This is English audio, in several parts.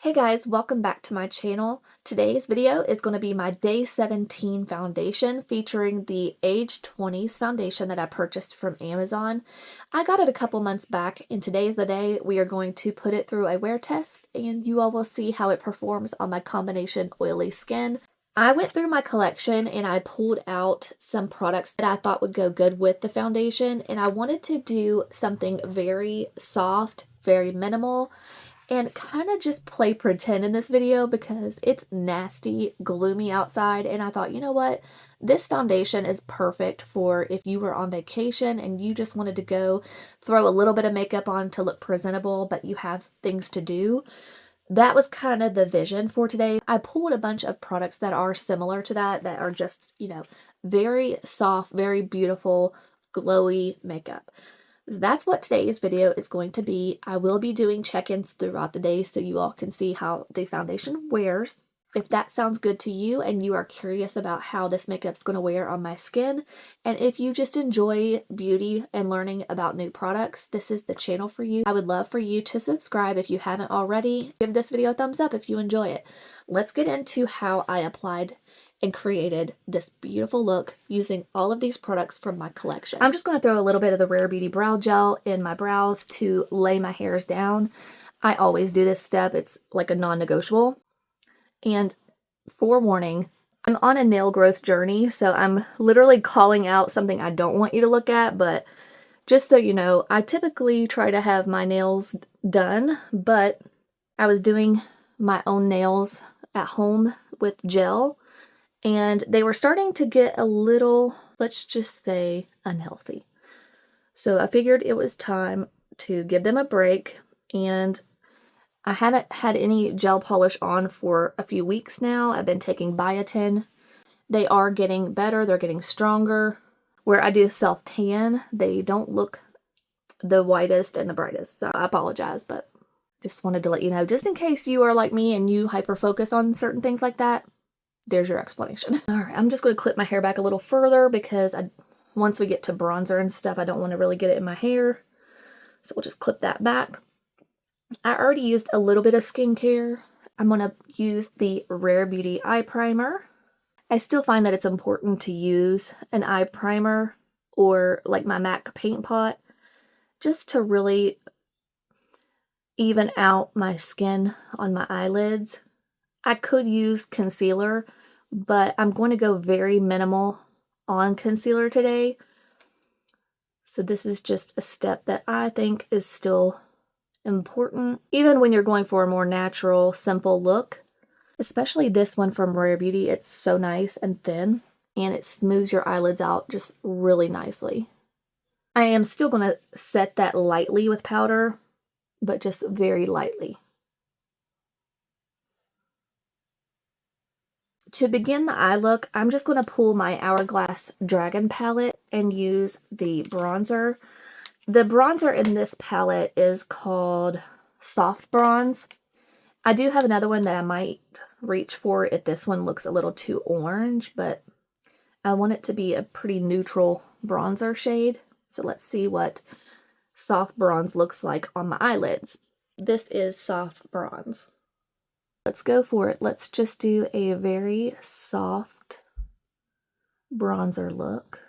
Hey guys, welcome back to my channel. Today's video is going to be my day 17 foundation featuring the Age 20's foundation that I purchased from Amazon. I got it a couple months back and today's the day we are going to put it through a wear test and you all will see how it performs on my combination oily skin. I went through my collection and I pulled out some products that I thought would go good with the foundation, and I wanted to do something very soft, very minimal, and kind of just play pretend in this video because it's nasty, gloomy outside, and I thought, you know what? This foundation is perfect for if you were on vacation and you just wanted to go throw a little bit of makeup on to look presentable, but you have things to do. That was kind of the vision for today. I pulled a bunch of products that are similar to that are just, very soft, very beautiful, glowy makeup. So that's what today's video is going to be. I will be doing check-ins throughout the day so you all can see how the foundation wears. If that sounds good to you and you are curious about how this makeup's going to wear on my skin, and if you just enjoy beauty and learning about new products, this is the channel for you. I would love for you to subscribe if you haven't already. Give this video a thumbs up if you enjoy it. Let's get into how I applied and created this beautiful look using all of these products from my collection. I'm just going to throw a little bit of the Rare Beauty brow gel in my brows to lay my hairs down. I always do this step. It's like a non-negotiable. And forewarning, I'm on a nail growth journey, so I'm literally calling out something I don't want you to look at, but just so you know, I typically try to have my nails done, but I was doing my own nails at home with gel, and they were starting to get a little, let's just say, unhealthy. So I figured it was time to give them a break, and I haven't had any gel polish on for a few weeks now. I've been taking biotin. They are getting better. They're getting stronger. Where I do self-tan, they don't look the whitest and the brightest. So I apologize, but just wanted to let you know, just in case you are like me and you hyper-focus on certain things like that, there's your explanation. All right, I'm just going to clip my hair back a little further because once we get to bronzer and stuff, I don't want to really get it in my hair. So we'll just clip that back. I already used a little bit of skincare. I'm going to use the Rare Beauty eye primer. I still find that it's important to use an eye primer or like my MAC paint pot just to really even out my skin on my eyelids. I could use concealer, but I'm going to go very minimal on concealer today. So this is just a step that I think is still important, even when you're going for a more natural, simple look. Especially this one from Rare Beauty. It's so nice and thin, and it smooths your eyelids out just really nicely. I am still going to set that lightly with powder, but just very lightly. To begin the eye look, I'm just going to pull my Hourglass Dragon palette and use the bronzer. The bronzer in this palette is called Soft Bronze. I do have another one that I might reach for if this one looks a little too orange, but I want it to be a pretty neutral bronzer shade. So let's see what Soft Bronze looks like on my eyelids. This is Soft Bronze. Let's go for it. Let's just do a very soft bronzer look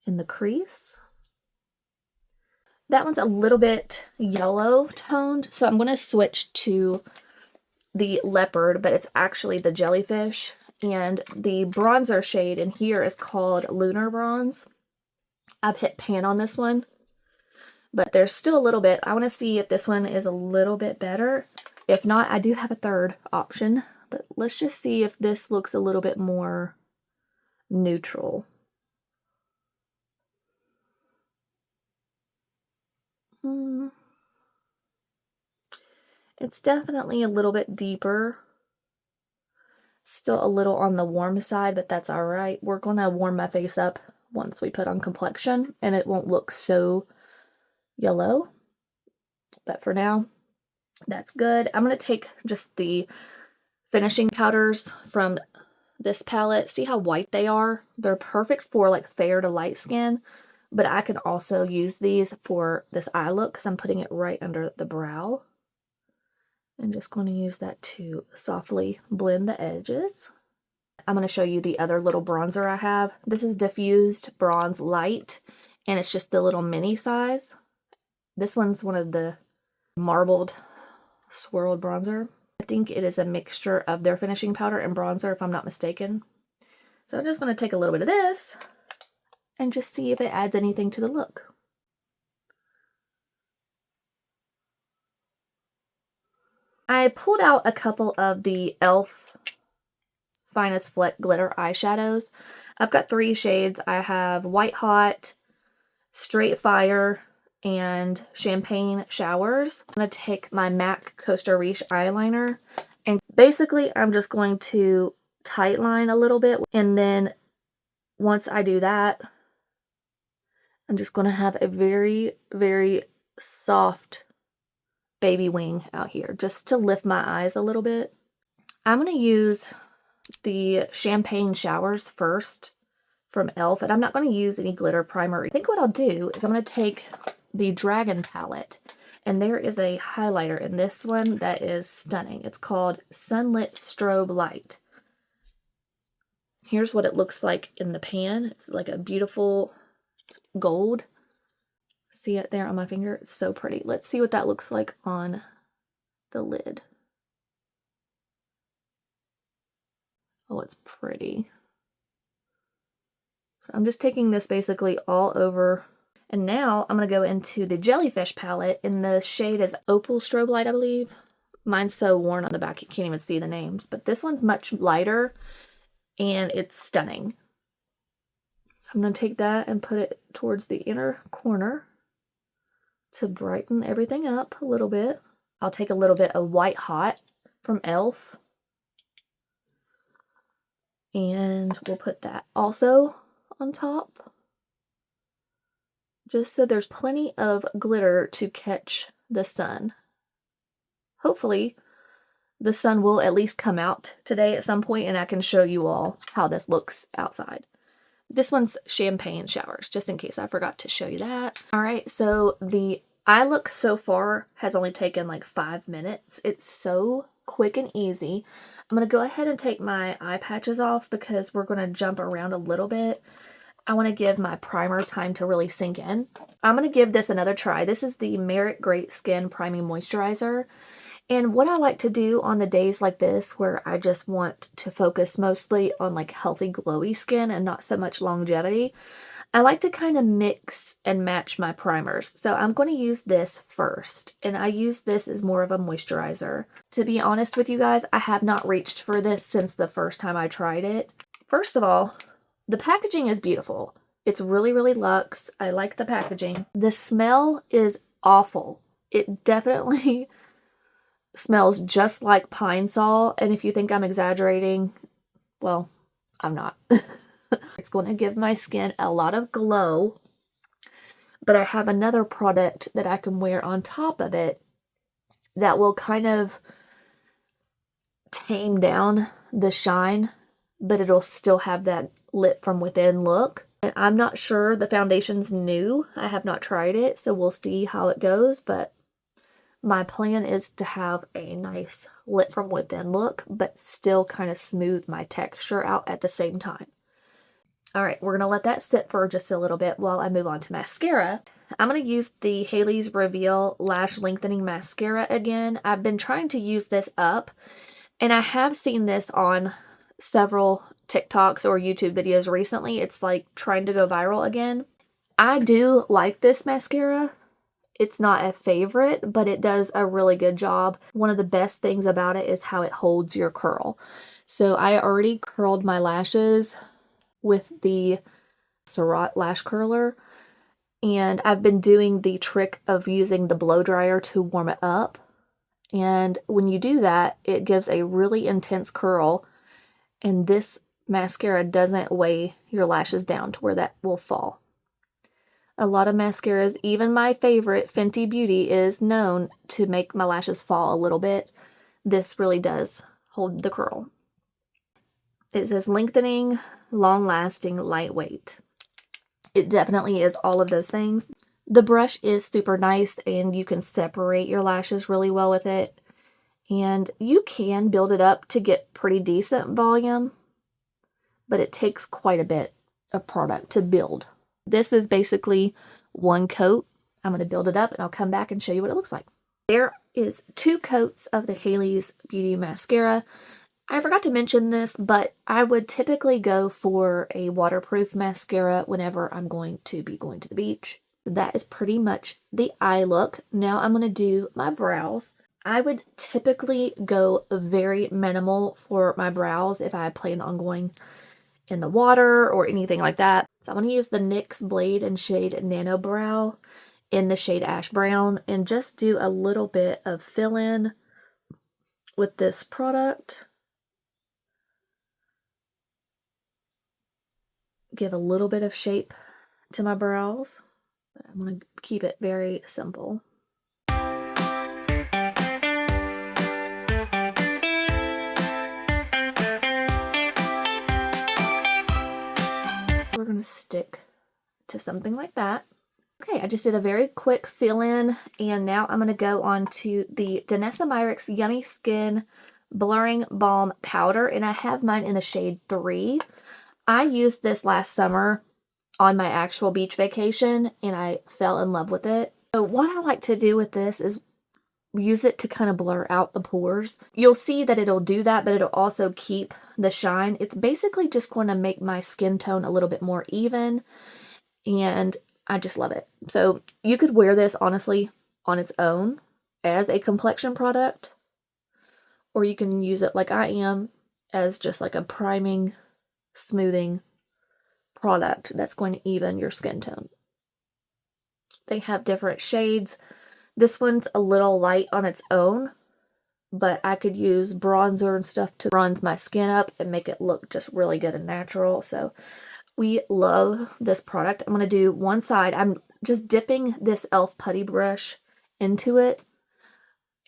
in the crease. That one's a little bit yellow toned, so I'm going to switch to the leopard, but it's actually the jellyfish. And the bronzer shade in here is called Lunar Bronze. I've hit pan on this one, but there's still a little bit. I want to see if this one is a little bit better. If not, I do have a third option, but let's just see if this looks a little bit more neutral. It's definitely a little bit deeper. Still a little on the warm side, but that's all right. We're going to warm my face up once we put on complexion, and it won't look so yellow. But for now, that's good. I'm going to take just the finishing powders from this palette. See how white they are? They're perfect for like fair to light skin, but I can also use these for this eye look because I'm putting it right under the brow. I'm just going to use that to softly blend the edges. I'm going to show you the other little bronzer I have. This is Diffused Bronze Light, and it's just the little mini size. This one's one of the marbled swirled bronzer. I think it is a mixture of their finishing powder and bronzer, if I'm not mistaken. So I'm just going to take a little bit of this and just see if it adds anything to the look. I pulled out a couple of the e.l.f. Finest Fleck Glitter eyeshadows. I've got 3 shades. I have White Hot, Straight Fire, and Champagne Showers. I'm going to take my MAC Costa Riche eyeliner, and basically I'm just going to tight line a little bit, and then once I do that, I'm just going to have a very, very soft baby wing out here just to lift my eyes a little bit. I'm going to use the Champagne Showers first from e.l.f. and I'm not going to use any glitter primer. I think what I'll do is I'm going to take the Dragon palette, and there is a highlighter in this one that is stunning. It's called Sunlit Strobe Light. Here's what it looks like in the pan. It's like a beautiful gold. See it there on my finger? It's so pretty. Let's see what that looks like on the lid. Oh, it's pretty. So I'm just taking this basically all over. And now I'm going to go into the Jellyfish palette, and the shade is Opal Strobe Light, I believe. Mine's so worn on the back you can't even see the names. But this one's much lighter, and it's stunning. I'm going to take that and put it towards the inner corner to brighten everything up a little bit. I'll take a little bit of White Hot from e.l.f. and we'll put that also on top, just so there's plenty of glitter to catch the sun. Hopefully the sun will at least come out today at some point, and I can show you all how this looks outside. This one's Champagne Showers, just in case I forgot to show you that. All right, so the eye look so far has only taken like 5 minutes. It's so quick and easy. I'm going to go ahead and take my eye patches off because we're going to jump around a little bit. I want to give my primer time to really sink in. I'm going to give this another try. This is the Merit Great Skin Priming Moisturizer. And what I like to do on the days like this where I just want to focus mostly on like healthy glowy skin and not so much longevity, I like to kind of mix and match my primers. So I'm going to use this first, and I use this as more of a moisturizer. To be honest with you guys, I have not reached for this since the first time I tried it. First of all, the packaging is beautiful. It's really, really luxe. I like the packaging. The smell is awful. It definitely smells just like Pine Sol, and if you think I'm exaggerating, well, I'm not. It's going to give my skin a lot of glow, but I have another product that I can wear on top of it that will kind of tame down the shine, but it'll still have that lit from within look. And I'm not sure, the foundation's new. I have not tried it, so we'll see how it goes, but my plan is to have a nice lit from within look, but still kind of smooth my texture out at the same time. All right, we're going to let that sit for just a little bit while I move on to mascara. I'm going to use the Hailey's Reveal Lash Lengthening Mascara again. I've been trying to use this up, and I have seen this on several TikToks or YouTube videos recently. It's like trying to go viral again. I do like this mascara. It's not a favorite, but it does a really good job. One of the best things about it is how it holds your curl. So I already curled my lashes with the Surratt lash curler, and I've been doing the trick of using the blow dryer to warm it up. And when you do that, it gives a really intense curl, and this mascara doesn't weigh your lashes down to where that will fall. A lot of mascaras, even my favorite, Fenty Beauty, is known to make my lashes fall a little bit. This really does hold the curl. It says lengthening, long-lasting, lightweight. It definitely is all of those things. The brush is super nice, and you can separate your lashes really well with it. And you can build it up to get pretty decent volume, but it takes quite a bit of product to build. This is basically one coat. I'm going to build it up and I'll come back and show you what it looks like. There is 2 coats of the Haley's Beauty Mascara. I forgot to mention this, but I would typically go for a waterproof mascara whenever I'm going to be going to the beach. That is pretty much the eye look. Now I'm going to do my brows. I would typically go very minimal for my brows if I plan on going in the water or anything like that. So I'm going to use the NYX Blade and Shade Nano Brow in the shade Ash Brown and just do a little bit of fill-in with this product. Give a little bit of shape to my brows. I'm going to keep it very simple. We're going to stick to something like that. Okay, I just did a very quick fill-in, and now I'm going to go on to the Danessa Myricks Yummy Skin Blurring Balm Powder, and I have mine in the shade 3. I used this last summer on my actual beach vacation, and I fell in love with it. So what I like to do with this is use it to kind of blur out the pores. You'll see that it'll do that, but it'll also keep the shine. It's basically just going to make my skin tone a little bit more even, and I just love it. So you could wear this honestly on its own as a complexion product, or you can use it like I am as just like a priming, smoothing product that's going to even your skin tone. They have different shades. This one's a little light on its own, but I could use bronzer and stuff to bronze my skin up and make it look just really good and natural. So we love this product. I'm going to do one side. I'm just dipping this e.l.f. putty brush into it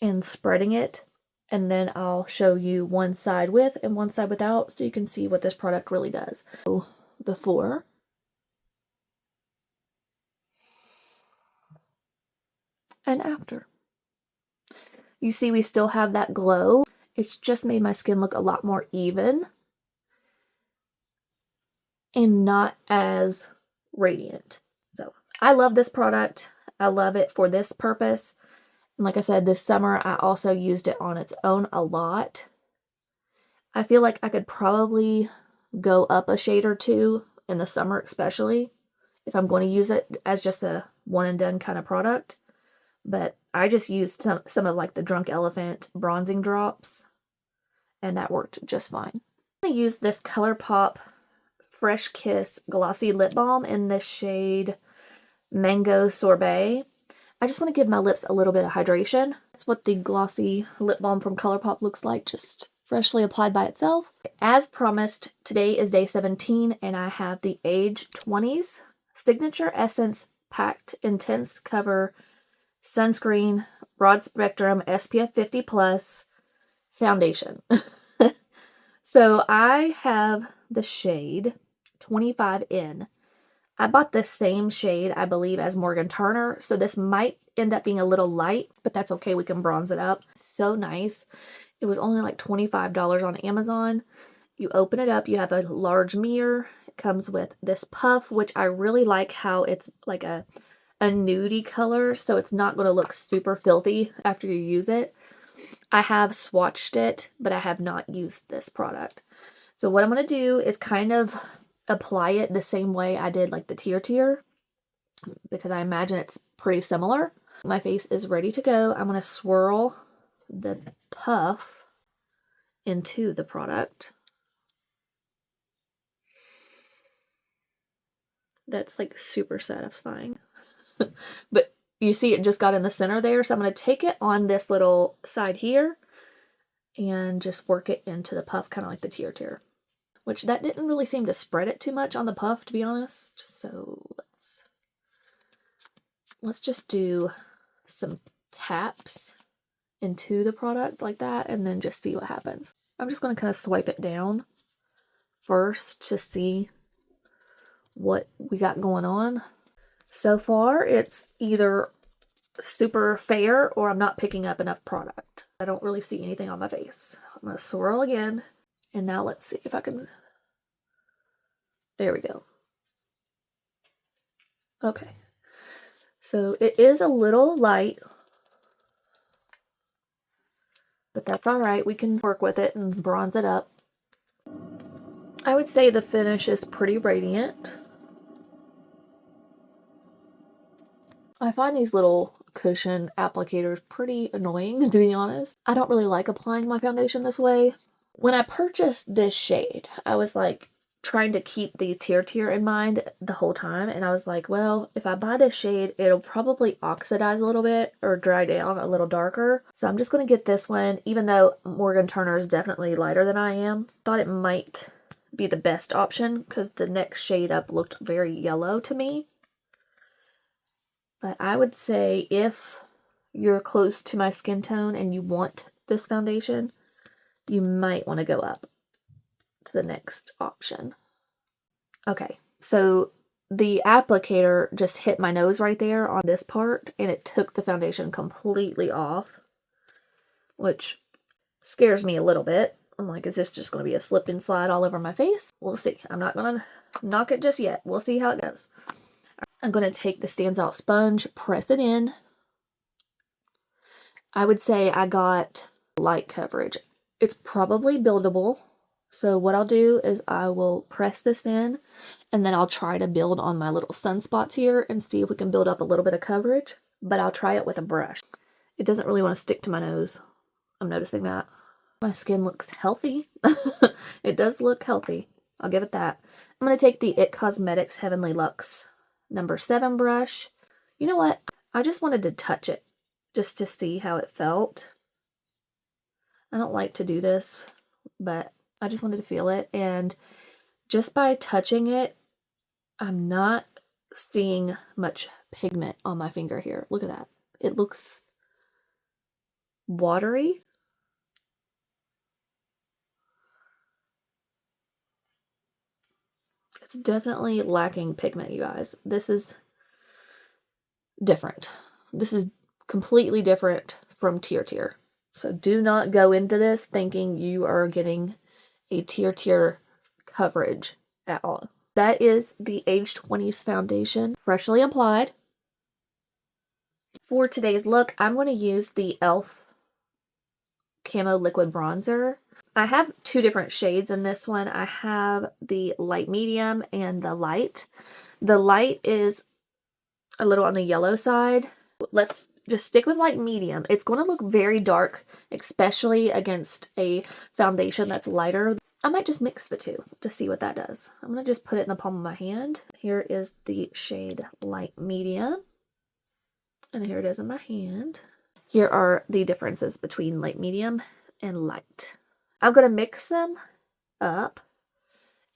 and spreading it. And then I'll show you one side with and one side without so you can see what this product really does. So before. And after. You see we still have that glow. It's just made my skin look a lot more even and not as radiant. So I love this product. I love it for this purpose. And like I said, this summer I also used it on its own a lot. I feel like I could probably go up a shade or 2 in the summer, especially if I'm going to use it as just a one and done kind of product. But I just used some of like the Drunk Elephant bronzing drops, and that worked just fine. I'm going to use this ColourPop Fresh Kiss Glossy Lip Balm in the shade Mango Sorbet. I just want to give my lips a little bit of hydration. That's what the glossy lip balm from ColourPop looks like, just freshly applied by itself. As promised, today is day 17, and I have the Age 20's Signature Essence Packed Intense Cover Sunscreen Broad Spectrum SPF 50 Plus Foundation. So I have the shade 25N. I bought the same shade, I believe, as Morgan Turner, so this might end up being a little light, but that's okay. We can bronze it up. So nice. It was only like $25 on Amazon. You open it up, you have a large mirror. It comes with this puff, which I really like how it's like a nudie color, so it's not going to look super filthy after you use it. I have swatched it, but I have not used this product. So what I'm going to do is kind of apply it the same way I did like the TirTir, because I imagine it's pretty similar. My face is ready to go. I'm going to swirl the puff into the product. That's like super satisfying. But you see it just got in the center there, so I'm going to take it on this little side here and just work it into the puff, kind of like the TirTir. Which that didn't really seem to spread it too much on the puff, to be honest. So let's just do some taps into the product like that and then just see what happens. I'm just going to kind of swipe it down first to see what we got going on. So far, it's either super fair or I'm not picking up enough product. I don't really see anything on my face. I'm going to swirl again. And now let's see if I can. There we go. Okay. So it is a little light, but that's all right. We can work with it and bronze it up. I would say the finish is pretty radiant. I find these little cushion applicators pretty annoying, to be honest. I don't really like applying my foundation this way. When I purchased this shade, I was like trying to keep the TirTir in mind the whole time, and I was like, well, if I buy this shade, it'll probably oxidize a little bit or dry down a little darker. So I'm just going to get this one, even though Morgan Turner is definitely lighter than I am. Thought it might be the best option because the next shade up looked very yellow to me. But I would say if you're close to my skin tone and you want this foundation, you might want to go up to the next option. Okay, so the applicator just hit my nose right there on this part, and it took the foundation completely off, which scares me a little bit. I'm like, is this just going to be a slip and slide all over my face? We'll see. I'm not going to knock it just yet. We'll see how it goes. I'm going to take the Stands Out sponge, press it in. I would say I got light coverage. It's probably buildable. So what I'll do is I will press this in, and then I'll try to build on my little sunspots here and see if we can build up a little bit of coverage, but I'll try it with a brush. It doesn't really want to stick to my nose. I'm noticing that. My skin looks healthy. It does look healthy. I'll give it that. I'm going to take the IT Cosmetics Heavenly Luxe number 7 brush. You know what? I just wanted to touch it just to see how it felt. I don't like to do this, but I just wanted to feel it. And just by touching it, I'm not seeing much pigment on my finger here. Look at that. It looks watery. It's definitely lacking pigment, you guys. This is different. This is completely different from TirTir. So do not go into this thinking you are getting a TirTir coverage at all. That is the Age 20's foundation, freshly applied. For today's look, I'm going to use the e.l.f. Camo Liquid Bronzer. I have 2 different shades in this one. I have the light medium and the light. The light is a little on the yellow side. Let's just stick with light medium. It's going to look very dark, especially against a foundation that's lighter. I might just mix the two to see what that does. I'm going to just put it in the palm of my hand. Here is the shade light medium. And here it is in my hand. Here are the differences between light medium and light. I'm going to mix them up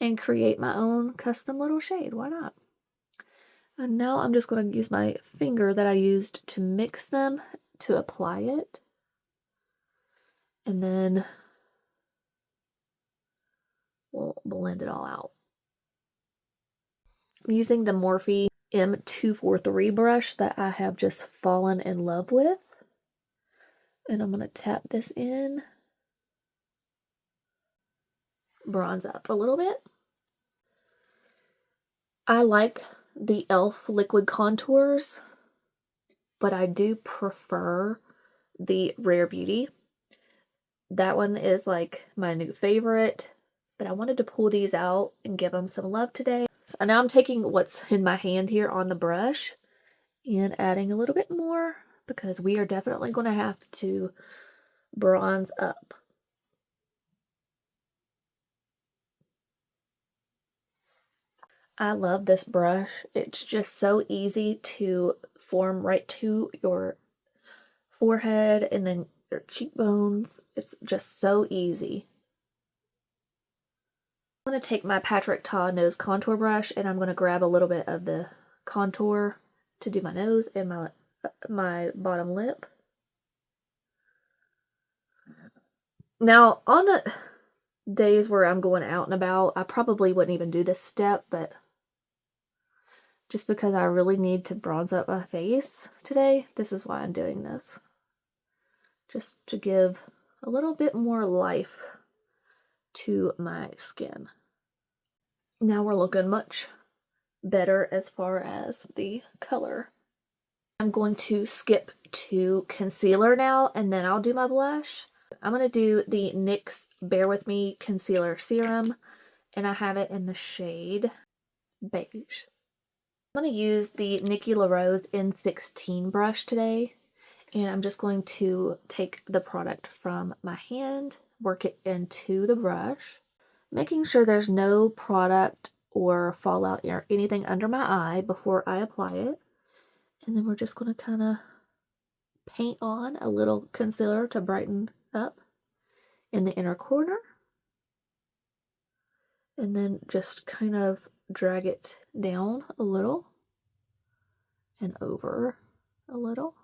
and create my own custom little shade. Why not? And now I'm just going to use my finger that I used to mix them to apply it. And then we'll blend it all out. I'm using the Morphe M243 brush that I have just fallen in love with. And I'm going to tap this in. Bronze up a little bit. I like the e.l.f. liquid contours, but I do prefer the Rare Beauty. That one is like my new favorite, but I wanted to pull these out and give them some love today. So now I'm taking what's in my hand here on the brush and adding a little bit more because we are definitely going to have to bronze up. I love this brush. It's just so easy to form right to your forehead and then your cheekbones. It's just so easy. I'm going to take my Patrick Ta nose contour brush and I'm going to grab a little bit of the contour to do my nose and my bottom lip. Now, on days where I'm going out and about, I probably wouldn't even do this step, but just because I really need to bronze up my face today. This is why I'm doing this. Just to give a little bit more life to my skin. Now we're looking much better as far as the color. I'm going to skip to concealer now, and then I'll do my blush. I'm going to do the NYX Bear With Me Concealer Serum, and I have it in the shade Beige. I'm going to use the Nikki LaRose N16 brush today, and I'm just going to take the product from my hand, work it into the brush, making sure there's no product or fallout or anything under my eye before I apply it. And then we're just going to kind of paint on a little concealer to brighten up in the inner corner. And then just kind of drag it down a little and over a little.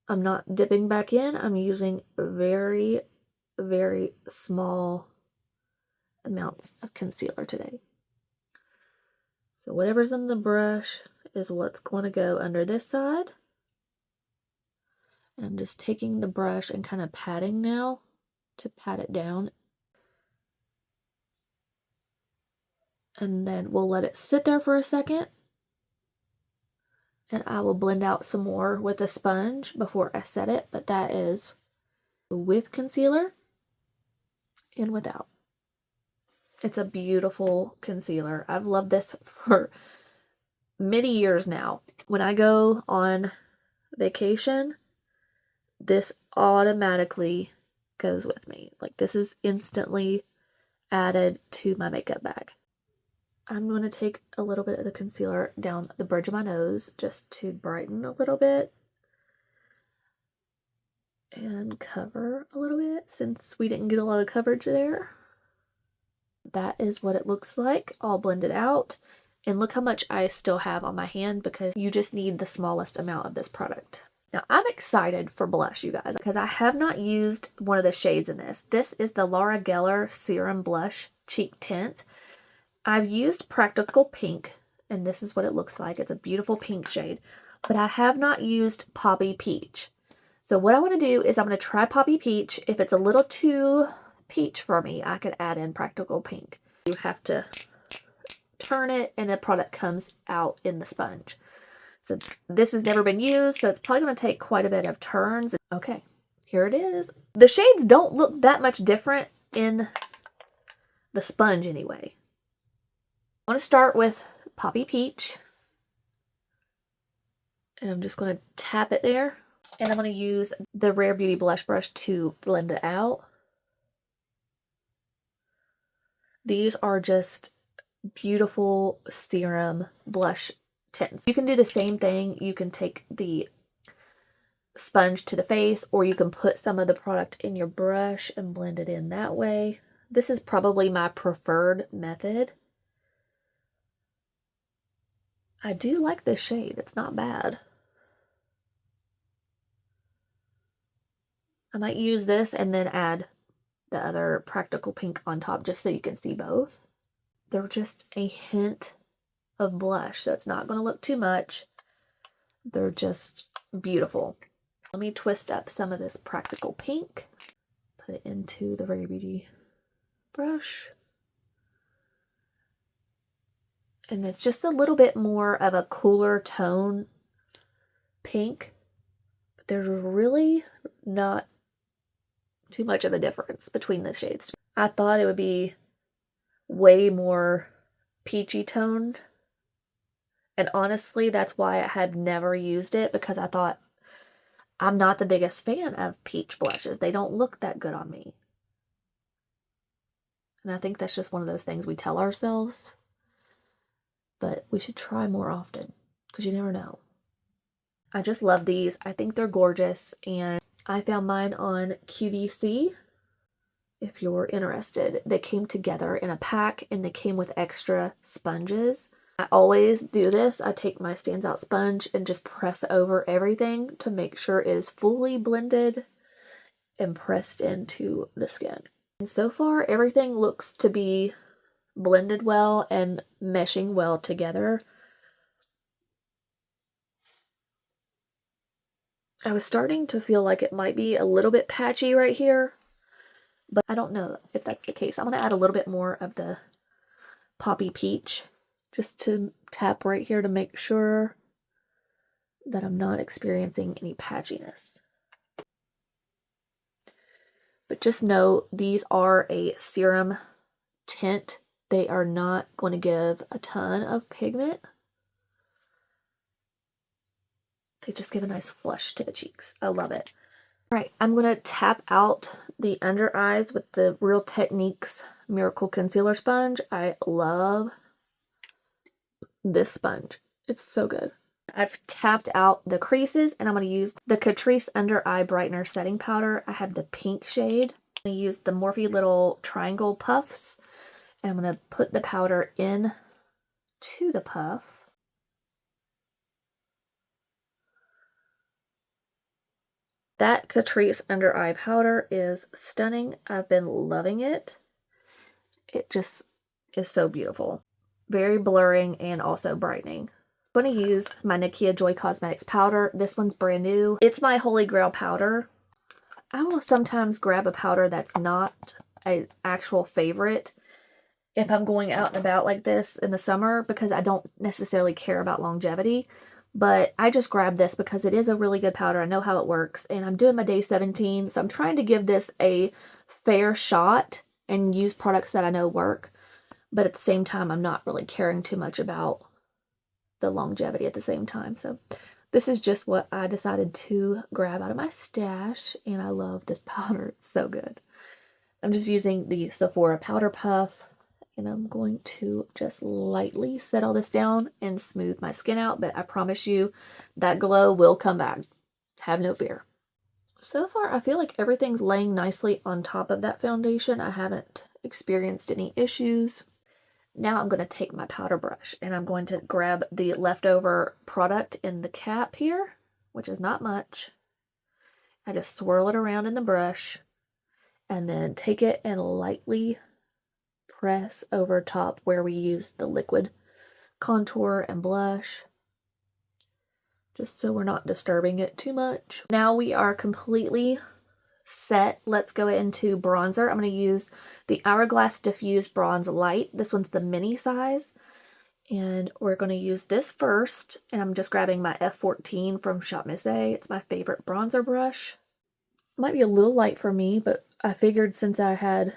I'm not dipping back in. I'm using very, very small amounts of concealer today. So whatever's in the brush is what's going to go under this side. And I'm just taking the brush and kind of patting now to pat it down. And then we'll let it sit there for a second. And I will blend out some more with a sponge before I set it. But that is with concealer and without. It's a beautiful concealer. I've loved this for many years now. When I go on vacation, this automatically goes with me. Like, this is instantly added to my makeup bag. I'm going to take a little bit of the concealer down the bridge of my nose just to brighten a little bit and cover a little bit since we didn't get a lot of coverage there. That is what it looks like, all blended out. And look how much I still have on my hand because you just need the smallest amount of this product. Now, I'm excited for blush, you guys, because I have not used one of the shades in this. This is the Laura Geller Serum Blush Cheek Tint. I've used Practical Pink, and this is what it looks like. It's a beautiful pink shade, but I have not used Poppy Peach. So what I want to do is I'm going to try Poppy Peach. If it's a little too peach for me, I could add in Practical Pink. You have to turn it, and the product comes out in the sponge. So this has never been used, so it's probably going to take quite a bit of turns. Okay, here it is. The shades don't look that much different in the sponge anyway. I want to start with Poppy Peach. And I'm just going to tap it there. And I'm going to use the Rare Beauty blush brush to blend it out. These are just beautiful serum blush tints. You can do the same thing. You can take the sponge to the face, or you can put some of the product in your brush and blend it in that way. This is probably my preferred method. I do like this shade. It's not bad. I might use this and then add the other Practical Pink on top just so you can see both. They're just a hint of blush, so it's not going to look too much. They're just beautiful. Let me twist up some of this Practical Pink. Put it into the Rare Beauty brush. And it's just a little bit more of a cooler tone pink. But there's really not too much of a difference between the shades. I thought it would be way more peachy toned. And honestly, that's why I had never used it, because I thought I'm not the biggest fan of peach blushes. They don't look that good on me. And I think that's just one of those things we tell ourselves. But we should try more often, because you never know. I just love these. I think they're gorgeous, and I found mine on QVC. If you're interested, they came together in a pack, and they came with extra sponges. I always do this. I take my Stands Out sponge and just press over everything to make sure it is fully blended and pressed into the skin. And so far, everything looks to be blended well and meshing well together. I was starting to feel like it might be a little bit patchy right here, but I don't know if that's the case. I'm going to add a little bit more of the Poppy Peach just to tap right here to make sure that I'm not experiencing any patchiness. But just know these are a serum tint. They are not going to give a ton of pigment. They just give a nice flush to the cheeks. I love it. All right, I'm going to tap out the under eyes with the Real Techniques Miracle Concealer Sponge. I love this sponge. It's so good. I've tapped out the creases, and I'm going to use the Catrice Under Eye Brightener Setting Powder. I have the pink shade. I'm going to use the Morphe little triangle puffs, and I'm going to put the powder in to the puff. That Catrice Under Eye Powder is stunning. I've been loving it. It just is so beautiful. Very blurring and also brightening. I'm going to use my Nakia Joy Cosmetics powder. This one's brand new. It's my holy grail powder. I will sometimes grab a powder that's not an actual favorite if I'm going out and about like this in the summer, because I don't necessarily care about longevity. But I just grabbed this because it is a really good powder. I know how it works, and I'm doing my day 17, so I'm trying to give this a fair shot and use products that I know work. But at the same time, I'm not really caring too much about the longevity at the same time. So this is just what I decided to grab out of my stash, and I love this powder. It's so good. I'm just using the Sephora Powder Puff, and I'm going to just lightly set all this down and smooth my skin out, but I promise you that glow will come back. Have no fear. So far, I feel like everything's laying nicely on top of that foundation. I haven't experienced any issues. Now I'm going to take my powder brush, and I'm going to grab the leftover product in the cap here, which is not much. I just swirl it around in the brush, and then take it and lightly press over top where we use the liquid contour and blush, just so we're not disturbing it too much. Now we are completely set. Let's go into bronzer. I'm going to use the Hourglass Diffuse Bronze Light. This one's the mini size, and we're going to use this first, and I'm just grabbing my F14 from Shop Miss A. It's my favorite bronzer brush. Might be a little light for me, but I figured since I had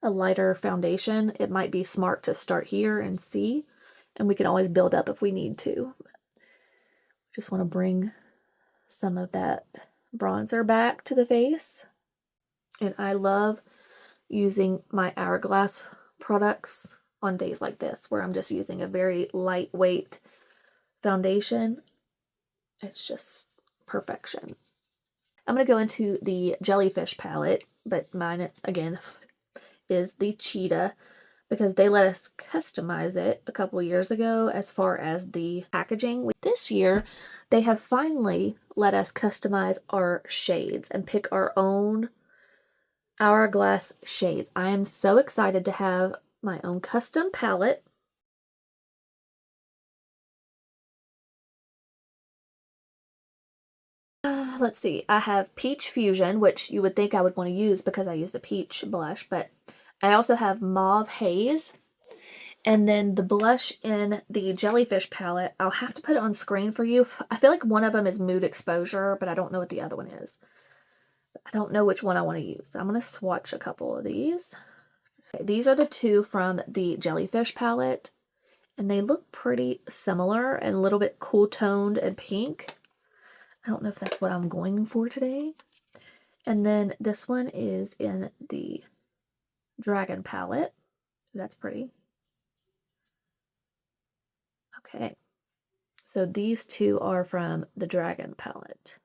a lighter foundation, it might be smart to start here and see, and we can always build up if we need to. Just want to bring some of that bronzer back to the face. And I love using my Hourglass products on days like this, where I'm just using a very lightweight foundation. It's just perfection. I'm going to go into the Jellyfish palette, but mine, again, is the Cheetah, because they let us customize it a couple years ago as far as the packaging. This year, they have finally let us customize our shades and pick our own Hourglass shades. I am so excited to have my own custom palette. Let's see, I have Peach Fusion, which you would think I would want to use because I used a peach blush, but I also have Mauve Haze. And then the blush in the Jellyfish palette, I'll have to put it on screen for you. I feel like one of them is Mood Exposure, but I don't know what the other one is. I don't know which one I want to use. So I'm going to swatch a couple of these. Okay, these are the two from the Jellyfish palette, and they look pretty similar and a little bit cool toned and pink. I don't know if that's what I'm going for today. And then this one is in the Dragon palette. That's pretty. Okay, so these two are from the Dragon palette.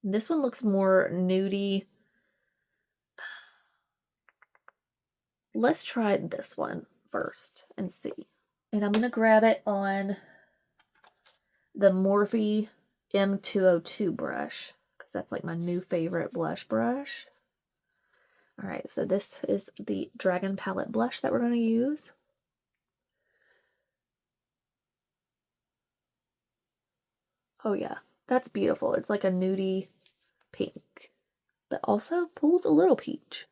This one looks more nudie. Let's try this one first and see. And I'm going to grab it on the Morphe M202 brush, because that's like my new favorite blush brush. All right, so this is the Dragon palette blush that we're going to use. Oh yeah, that's beautiful. It's like a nudie pink, but also pulls a little peach.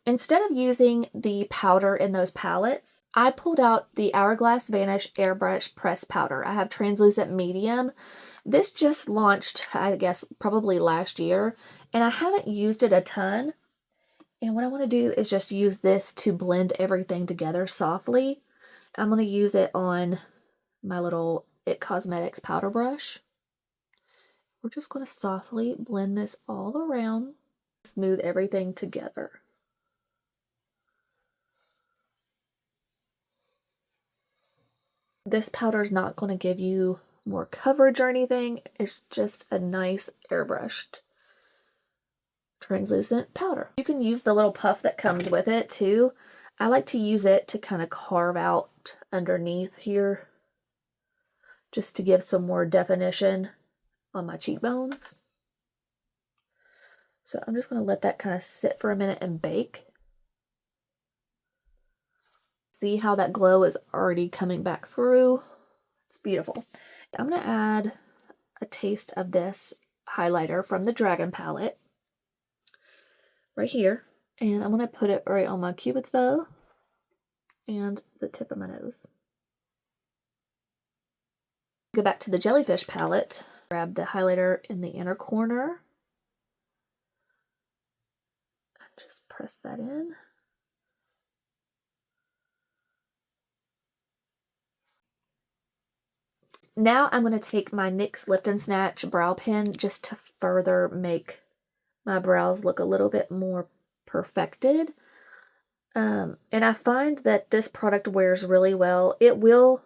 Instead of using the powder in those palettes, I pulled out the Hourglass Vanish Airbrush Press Powder. I have translucent medium. This just launched, I guess, probably last year, and I haven't used it a ton. And what I want to do is just use this to blend everything together softly. I'm going to use it on my little It Cosmetics powder brush. We're just going to softly blend this all around, smooth everything together. This powder is not going to give you more coverage or anything. It's just a nice airbrushed translucent powder. You can use the little puff that comes with it too. I like to use it to kind of carve out underneath here, just to give some more definition on my cheekbones. So I'm just going to let that kind of sit for a minute and bake. See how that glow is already coming back through? It's beautiful. I'm going to add a taste of this highlighter from the Dragon palette right here. And I'm going to put it right on my Cupid's bow and the tip of my nose. Go back to the Jellyfish palette. Grab the highlighter in the inner corner. And just press that in. Now I'm going to take my NYX Lift and Snatch brow pen just to further make my brows look a little bit more perfected. And I find that this product wears really well. It will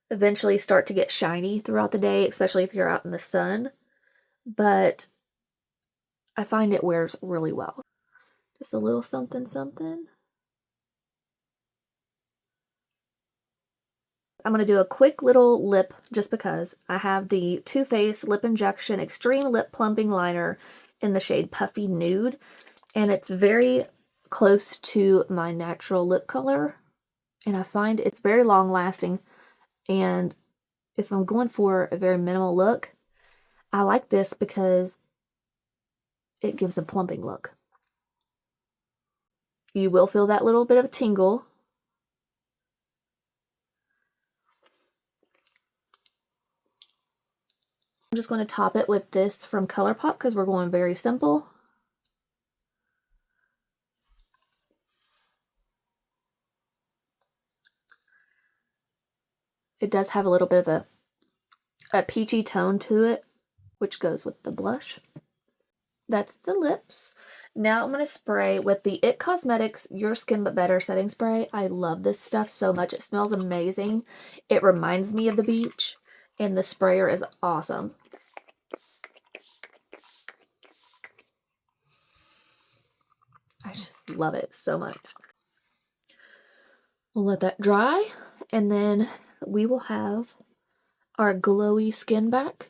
eventually start to get shiny throughout the day, especially if you're out in the sun. But I find it wears really well. Just a little something something. I'm going to do a quick little lip just because I have the Too Faced Lip Injection Extreme Lip Plumping Liner in the shade Puffy Nude. And it's very close to my natural lip color. And I find it's very long lasting. And if I'm going for a very minimal look, I like this because it gives a plumping look. You will feel that little bit of a tingle. I'm just going to top it with this from ColourPop because we're going very simple. It does have a little bit of a peachy tone to it, which goes with the blush. That's the lips. Now I'm going to spray with the It Cosmetics Your Skin But Better setting spray. I love this stuff so much. It smells amazing. It reminds me of the beach, and the sprayer is awesome. I just love it so much. We'll let that dry, and then we will have our glowy skin back.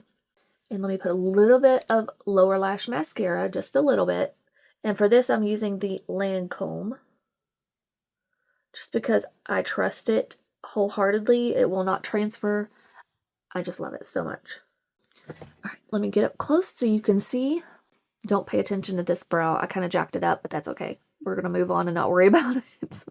And let me put a little bit of lower lash mascara, just a little bit. And for this, I'm using the Lancome, just because I trust it wholeheartedly. It will not transfer. I just love it so much. All right, let me get up close so you can see. Don't pay attention to this brow. I kind of jacked it up, but that's okay. We're going to move on and not worry about it.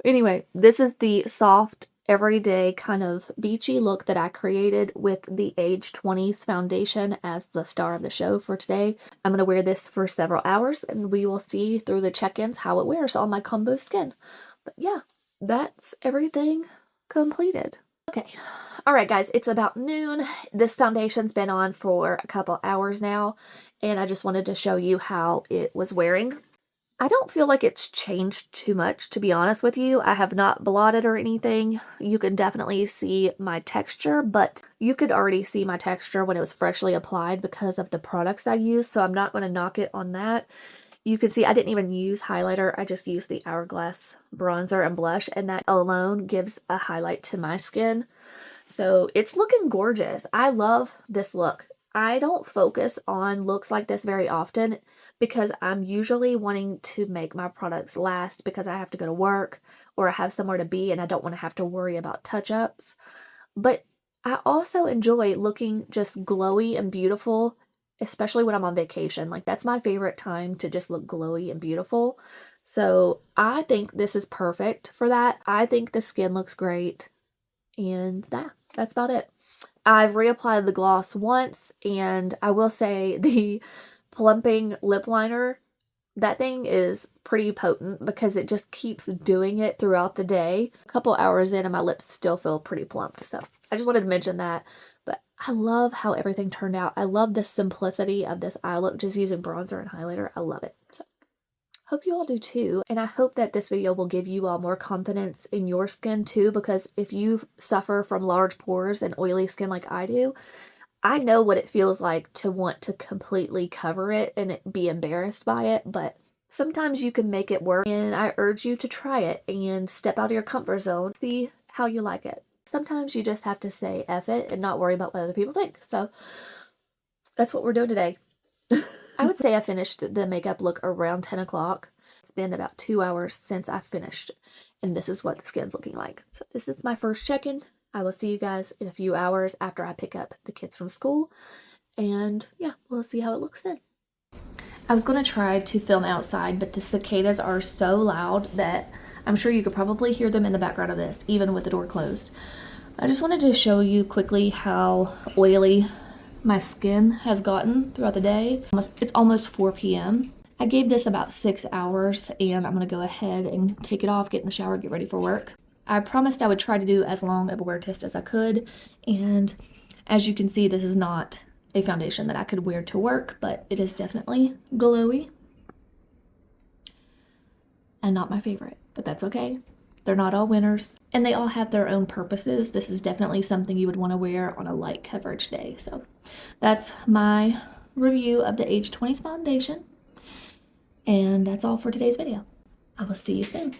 Anyway, this is the soft, everyday kind of beachy look that I created with the Age 20's foundation as the star of the show for today. I'm going to wear this for several hours, and we will see through the check-ins how it wears on my combo skin. But yeah, that's everything completed. Okay, all right guys, it's about noon. This foundation's been on for a couple hours now, and I just wanted to show you how it was wearing. I don't feel like it's changed too much, to be honest with you. I have not blotted or anything. You can definitely see my texture, but you could already see my texture when it was freshly applied because of the products I used, so I'm not going to knock it on that. You can see I didn't even use highlighter. I just used the Hourglass bronzer and blush, and that alone gives a highlight to my skin. So it's looking gorgeous. I love this look. I don't focus on looks like this very often because I'm usually wanting to make my products last because I have to go to work or I have somewhere to be and I don't want to have to worry about touch-ups. But I also enjoy looking just glowy and beautiful, especially when I'm on vacation. Like, that's my favorite time to just look glowy and beautiful. So I think this is perfect for that. I think the skin looks great. And that's about it. I've reapplied the gloss once, and I will say the plumping lip liner, that thing is pretty potent because it just keeps doing it throughout the day. A couple hours in and my lips still feel pretty plumped. So I just wanted to mention that. But I love how everything turned out. I love the simplicity of this eye look, just using bronzer and highlighter. I love it. So hope you all do too. And I hope that this video will give you all more confidence in your skin too, because if you suffer from large pores and oily skin like I do, I know what it feels like to want to completely cover it and be embarrassed by it, but sometimes you can make it work, and I urge you to try it and step out of your comfort zone, see how you like it. Sometimes you just have to say F it and not worry about what other people think. So that's what we're doing today. I would say I finished the makeup look around 10 o'clock. It's been about 2 hours since I finished, and this is what the skin's looking like. So this is my first check-in. I will see you guys in a few hours after I pick up the kids from school, and yeah, we'll see how it looks then. I was going to try to film outside, but the cicadas are so loud that I'm sure you could probably hear them in the background of this, even with the door closed. I just wanted to show you quickly how oily my skin has gotten throughout the day. It's almost 4 p.m. I gave this about 6 hours, and I'm going to go ahead and take it off, get in the shower, get ready for work. I promised I would try to do as long of a wear test as I could, and as you can see, this is not a foundation that I could wear to work, but it is definitely glowy and not my favorite, but that's okay. They're not all winners, and they all have their own purposes. This is definitely something you would want to wear on a light coverage day. So that's my review of the Age 20's foundation, and that's all for today's video. I will see you soon.